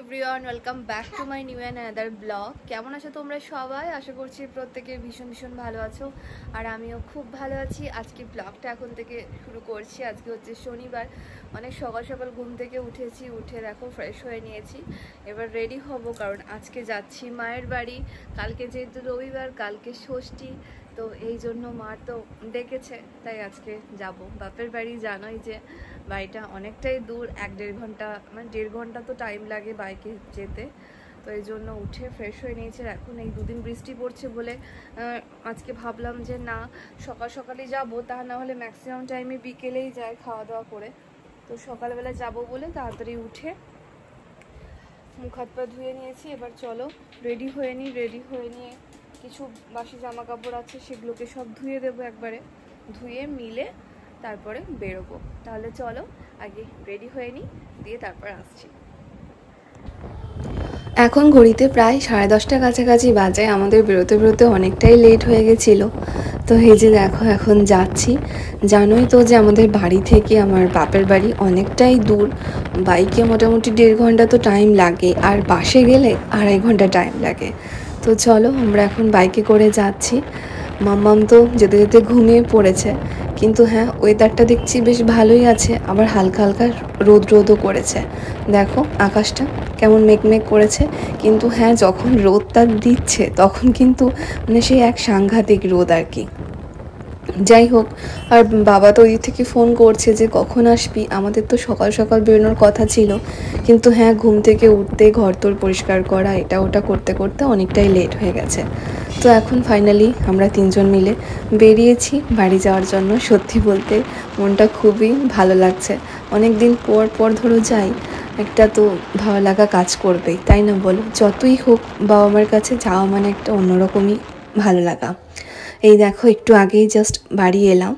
Everyone, welcome back to my new and another blog. কেমন আছো তোমরা সবাই? আশা করছি প্রত্যেকে ভীষণ ভালো আছো, আর আমিও খুব ভালো আছি। আজকে ব্লগটা এখন থেকে শুরু করছি। আজকে হচ্ছে শনিবার, অনেক সকাল সকাল ঘুম থেকে উঠেছি, উঠে দেখো ফ্রেশ হয়ে নিয়েছি। এবার রেডি হব, কারণ আজকে যাচ্ছি মায়ের বাড়ি। কালকে যেহেতু রবিবার, কালকে ষষ্ঠী, তো এই জন্য মা তো ডেকেছে, তাই আজকে যাব বাপের বাড়ি। জানোই যে বাড়িটা অনেকটাই দূর, 1-1.5 ঘন্টা, মানে 1.5 ঘন্টা তো টাইম লাগে বাইকে যেতে। তো এই জন্য উঠে ফ্রেশ হয়ে নিয়েছে। এখন এই দুদিন বৃষ্টি পড়ছে বলে আজকে ভাবলাম যে না, সকাল সকালই যাব, তা না হলে ম্যাক্সিমাম টাইমে বিকেলেই যায় খাওয়া দাওয়া করে। তো সকালবেলা যাব বলে তাড়াতাড়ি উঠে মুখ হাত পা ধুয়ে নিয়েছি। এবার চলো রেডি হয়ে নিই। রেডি হয়ে নিয়ে কিছু বাসি জামা কাপড় আছে, সেগুলোকে সব ধুয়ে দেবো একবারে, ধুয়ে মিলে তারপরে বেরোবো। তাহলে চলো আগে রেডি হয়ে নিই, দিয়ে তারপর আসছি। এখন ঘড়িতে প্রায় 10:30 কাছাকাছি বাজে। আমাদের বেরোতে বেরোতে অনেকটাই লেট হয়ে গেছিলো। তো এই যে দেখো এখন যাচ্ছি। জানোই তো যে আমাদের বাড়ি থেকে আমার বাপের বাড়ি অনেকটাই দূর। বাইকে মোটামুটি 1.5 ঘন্টা তো টাইম লাগে, আর বাসে গেলে 2.5 ঘন্টা টাইম লাগে। তো চলো আমরা এখন বাইকে করে যাচ্ছি। মাম্মাম তো যেতে যেতে ঘুমিয়ে পড়েছে, কিন্তু হ্যাঁ ওয়েদারটা দেখছি বেশ ভালোই আছে। আবার হালকা হালকা রোদও করেছে। দেখো আকাশটা কেমন মেঘমেঘ করেছে, কিন্তু হ্যাঁ যখন রোদটা দিচ্ছে তখন কিন্তু মানে সেই এক সাংঘাতিক রোদ আর কি। যাই হোক, আর বাবা তো ওই থেকে ফোন করছে যে কখন আসবি। আমাদের তো সকাল সকাল বেরোনোর কথা ছিল, কিন্তু হ্যাঁ ঘুম থেকে উঠতে ঘরদোর পরিষ্কার করা এটা ওটা করতে করতে অনেকটাই লেট হয়ে গেছে। তো এখন ফাইনালি আমরা 3জন মিলে বেরিয়েছি বাড়ি যাওয়ার জন্য। সত্যি বলতে মনটা খুবই ভালো লাগছে। অনেক দিন পর ধরো যাই, একটা তো ভালো লাগা কাজ করবেই, তাই না বলো? যতই হোক বাবা মার কাছে যাওয়া মানে একটা অন্যরকমই ভালো লাগা। এই দেখো একটু আগেই জাস্ট বাড়ি এলাম,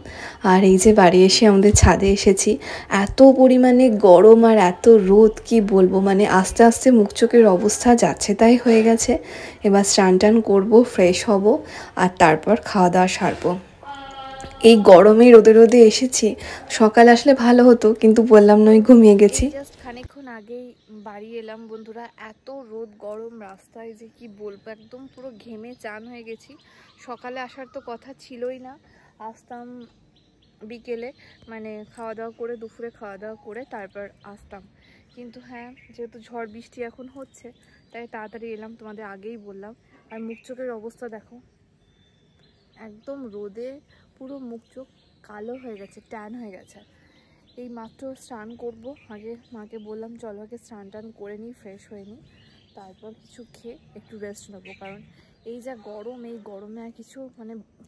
আর এই যে বাড়ি এসে আমাদের ছাদে এসেছি। এত পরিমাণে গরম আর এত রোদ, কি বলবো, মানে আস্তে আস্তে মুখ চোখের অবস্থা যাচ্ছে তাই হয়ে গেছে। এবার স্নান টান করবো, ফ্রেশ হব, আর তারপর খাওয়া দাওয়া সারবো। এই গরমে রোদে এসেছি, সকাল আসলে ভালো হতো, কিন্তু বললাম নয় ঘুমিয়ে গেছি। জাস্ট খানিকক্ষণ আগেই বাড়ি এলাম বন্ধুরা। এত রোদ গরম রাস্তায় যে কি বলবো, একদম পুরো ঘেমে চান হয়ে গেছি। সকালে আসার তো কথা ছিলই না, আসতাম বিকেলে, মানে খাওয়া দাওয়া করে, দুপুরে খাওয়া দাওয়া করে তারপর আসতাম। কিন্তু হ্যাঁ যেহেতু ঝড় বৃষ্টি এখন হচ্ছে, তাই তাড়াতাড়ি এলাম, তোমাদের আগেই বললাম। আর মুখ চোখের অবস্থা দেখো, একদম রোদে পুরো মুখ চোখ কালো হয়ে গেছে, ট্যান হয়ে গেছে। এই মাত্র স্নান করব, আগে মাকে বললাম চলো আগে স্নান টান করে নিই, ফ্রেশ হয়ে নিই, তারপর কিছু খেয়ে একটু রেস্ট নেবো। কারণ এই যা গরম, এই গরমে আর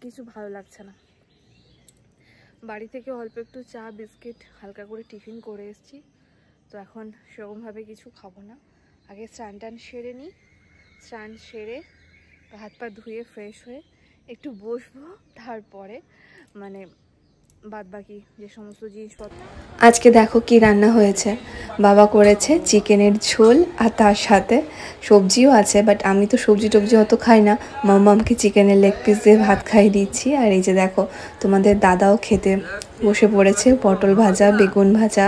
কিছু ভালো লাগছে না। বাড়ি থেকে অল্প একটু চা বিস্কিট হালকা করে টিফিন করে এসেছি, তো এখন সেরকমভাবে কিছু খাবো না। আগে স্নান টান সেরে নিই, স্নান সেরে হাত পা ধুয়ে ফ্রেশ হয়ে একটু বসবো, তারপরে মানে বাদ বাকি যে সমস্ত জিনিসপত্র। আজকে দেখো কি রান্না হয়েছে। বাবা করেছে চিকেনের ঝোল, আর তার সাথে সবজিও আছে, বাট আমি তো সবজি টবজি অত খাই না। মাম্মামকে চিকেনের লেগ পিস দিয়ে ভাত খাইয়ে দিচ্ছি। আর এই যে দেখো তোমাদের দাদাও খেতে বসে পড়েছে। পটল ভাজা, বেগুন ভাজা,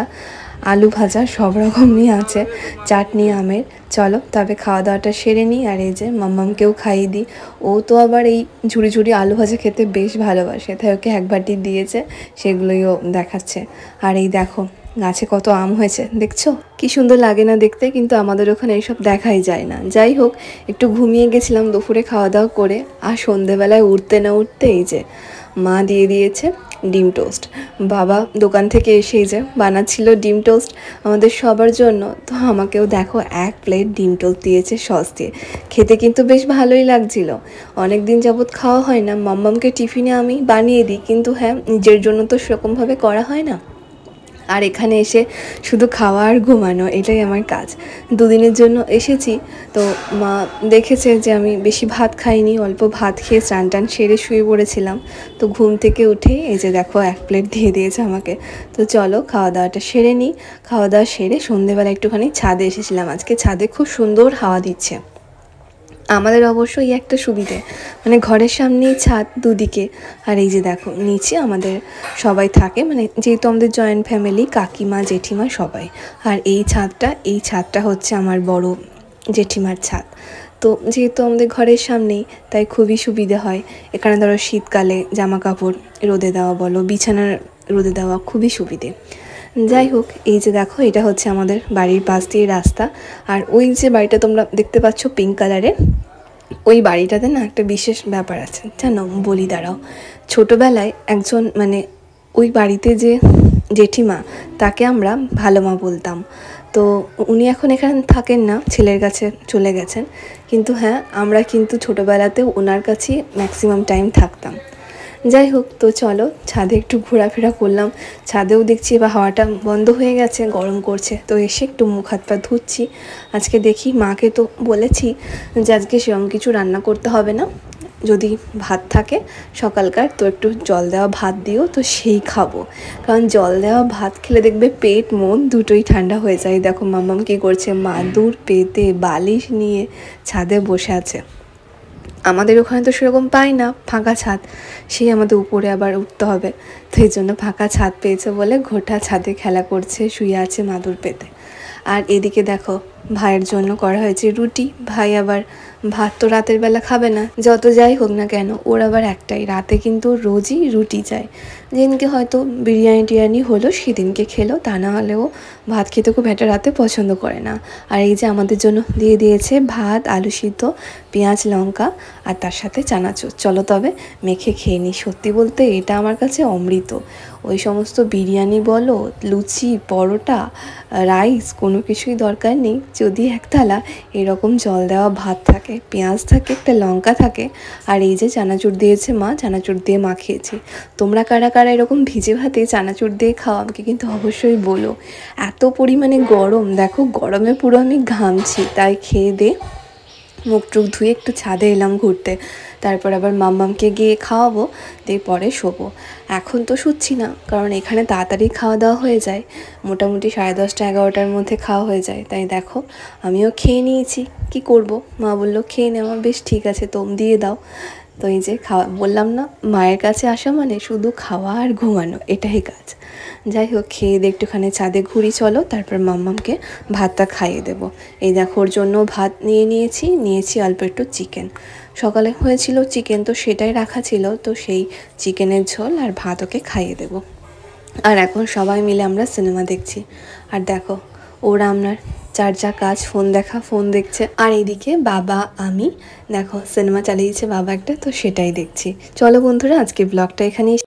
আলু ভাজা সব রকমই আছে, চাটনি আমের। চলো তবে খাওয়া দাওয়াটা সেরে নিই, আর এই যে মাম্মামকেও খাইয়ে দিই। ও তো আবার এই ঝুড়ি আলু ভাজা খেতে বেশ ভালোবাসে, তাই ওকে এক বাটি দিয়েছে, সেগুলোই ও দেখাচ্ছে। আর এই দেখো গাছে কত আম হয়েছে, দেখছো কি সুন্দর লাগে না দেখতে? কিন্তু আমাদের ওখানে এইসব দেখাই যায় না। যাই হোক, একটু ঘুমিয়ে গেছিলাম দুপুরে খাওয়া দাওয়া করে, আর সন্ধেবেলায় উঠতে না উঠতে এই যে মা দিয়ে দিয়েছে ডিম টোস্ট। বাবা দোকান থেকে এসেই যে বানাচ্ছিল ডিম টোস্ট আমাদের সবার জন্য, তো আমাকেও দেখো 1 প্লেট ডিম টোস্ট দিয়েছে সস দিয়ে। খেতে কিন্তু বেশ ভালোই লাগছিল। অনেক দিন যাবৎ খাওয়া হয় না। মাম্মামকে টিফিনে আমি বানিয়ে দিই, কিন্তু হ্যাঁ নিজের জন্য তো সেরকমভাবে করা হয় না। আর এখানে এসে শুধু খাওয়া আর ঘুমানো, এটাই আমার কাজ। দুদিনের জন্য এসেছি, তো মা দেখেছে যে আমি বেশি ভাত খাইনি, অল্প ভাত খেয়ে স্নান টান সেরে শুয়ে পড়েছিলাম। তো ঘুম থেকে উঠে এই যে দেখো 1 প্লেট দিয়ে দিয়েছে আমাকে। তো চলো খাওয়া দাওয়াটা সেরে নিই। খাওয়া দাওয়া সেরে সন্ধেবেলা একটুখানি ছাদে এসেছিলাম। আজকে ছাদে খুব সুন্দর হাওয়া দিচ্ছে। আমাদের অবশ্যই একটা সুবিধে, মানে ঘরের সামনেই ছাদ দুদিকে, আর এই যে দেখো নিচে আমাদের সবাই থাকে, মানে যেহেতু আমাদের জয়েন্ট ফ্যামিলি, কাকিমা জেঠিমা সবাই। আর এই ছাদটা হচ্ছে আমার বড় জেঠিমার ছাদ। তো যেহেতু আমাদের ঘরের সামনেই, তাই খুবই সুবিধে হয়। এখানে ধরো শীতকালে জামা কাপড় রোদে দেওয়া বলো, বিছানার রোদে দেওয়া খুবই সুবিধে। যাই হোক, এই যে দেখো এটা হচ্ছে আমাদের বাড়ির পাশ দিয়ে রাস্তা। আর ওই যে বাড়িটা তোমরা দেখতে পাচ্ছ পিঙ্ক কালারের, ওই বাড়িটাতে না একটা বিশেষ ব্যাপার আছে জানো, বলি দাঁড়াও। ছোটোবেলায় একজন মানে ওই বাড়িতে যে জেঠিমা, তাকে আমরা ভালো মা বলতাম। তো উনি এখন এখানে থাকেন না, ছেলের কাছে চলে গেছেন। কিন্তু হ্যাঁ, আমরা কিন্তু ছোটোবেলাতে ওনার কাছেই ম্যাক্সিমাম টাইম থাকতাম। যাই হোক, তো চলো ছাদে একটু ঘোরাফেরা করলাম। ছাদেও দেখছি এবার হাওয়াটা বন্ধ হয়ে গেছে, গরম করছে, তো এসে একটু মুখ হাত পা ধুচ্ছি। আজকে দেখি, মাকে তো বলেছি যে আজকে সেরকম কিছু রান্না করতে হবে না, যদি ভাত থাকে সকালকার তো একটু জল দেওয়া ভাত দিও, তো সেই খাবো। কারণ জল দেওয়া ভাত খেলে দেখবে পেট মন দুটোই ঠান্ডা হয়ে যায়। দেখো মাম্মাম কী করছে, মাদুর পেতে বালিশ নিয়ে ছাদে বসে আছে। আমাদের ওখানে তো সেরকম পাই না ফাঁকা ছাদ, সেই আমাদের উপরে আবার উঠতে হবে। তো এই জন্য ফাঁকা ছাদ পেয়েছে বলে ঘোটা ছাদে খেলা করছে, শুয়ে আছে মাদুর পেতে। আর এদিকে দেখো ভাইয়ের জন্য করা হয়েছে রুটি। ভাই আবার ভাত তো রাতের বেলা খাবে না, যত যাই হোক না কেন ওর আবার একটাই, রাতে কিন্তু রোজই রুটি চাই। যেদিনকে হয়তো বিরিয়ানি টিরিয়ানি হলো সেদিনকে খেলো, তা না হলেও ভাত খেতে খুব একটা রাতে পছন্দ করে না। আর এই যে আমাদের জন্য দিয়ে দিয়েছে ভাত, আলু সিদ্ধ, পেঁয়াজ লঙ্কা, আর তার সাথে চানাচুর। চলো তবে মেখে খেয়ে নিই। সত্যি বলতে এটা আমার কাছে অমৃত। ওই সমস্ত বিরিয়ানি বলো, লুচি, পরোটা, রাইস, কোনো কিছুই দরকার নেই, যদি এক থালা এরকম জল দেওয়া ভাত থাকে, পেঁয়াজ থাকে, একটা লঙ্কা থাকে, আর এই যে চানাচুর দিয়েছে মা, চানাচুর দিয়ে মা খেয়েছি। তোমরা কারা কারা এরকম ভিজে ভাতে চানাচুর দিয়ে খাও আমাকে কিন্তু অবশ্যই বলো। এত পরিমাণে গরম, দেখো গরমে পুরো আমি ঘামছি, তাই খেয়ে দে মুখ টুক ধুয়ে একটু ছাদে এলাম ঘুরতে। তারপর আবার মাম্মামকে গিয়ে খাওয়াবো, দিয়ে পরে শোবো। এখন তো শুচ্ছি না, কারণ এখানে তাড়াতাড়ি খাওয়া দাওয়া হয়ে যায়, মোটামুটি 10:30 11টার মধ্যে খাওয়া হয়ে যায়। তাই দেখো আমিও খেয়ে নিয়েছি। কি করব, মা বললো খেয়ে নেওয়া, বেশ ঠিক আছে তোম দিয়ে দাও। তো এই যে খাওয়া, বললাম না মায়ের কাছে আসা মানে শুধু খাওয়া আর ঘুমানো, এটাই কাজ। যাই হোক, খেয়ে দিয়ে একটুখানি ছাদে ঘুরি চলো, তারপর মাম্মামকে ভাতটা খাইয়ে দেবো। এই দেখো ওর জন্য ভাত নিয়েছি অল্প একটু চিকেন। সকালে হয়েছিল চিকেন, তো সেটাই রাখা ছিল, তো সেই চিকেনের ঝোল আর ভাত ওকে খাইয়ে দেবো। আর এখন সবাই মিলে আমরা সিনেমা দেখছি। আর দেখো ওরা আপনার যার যা কাজ, ফোন দেখা, ফোন দেখছে। আর এদিকে বাবা আমি দেখো সিনেমা চালিয়েছে বাবা একটা, তো সেটাই দেখছি। চলো বন্ধুরা, আজকে ব্লগটা এখানেই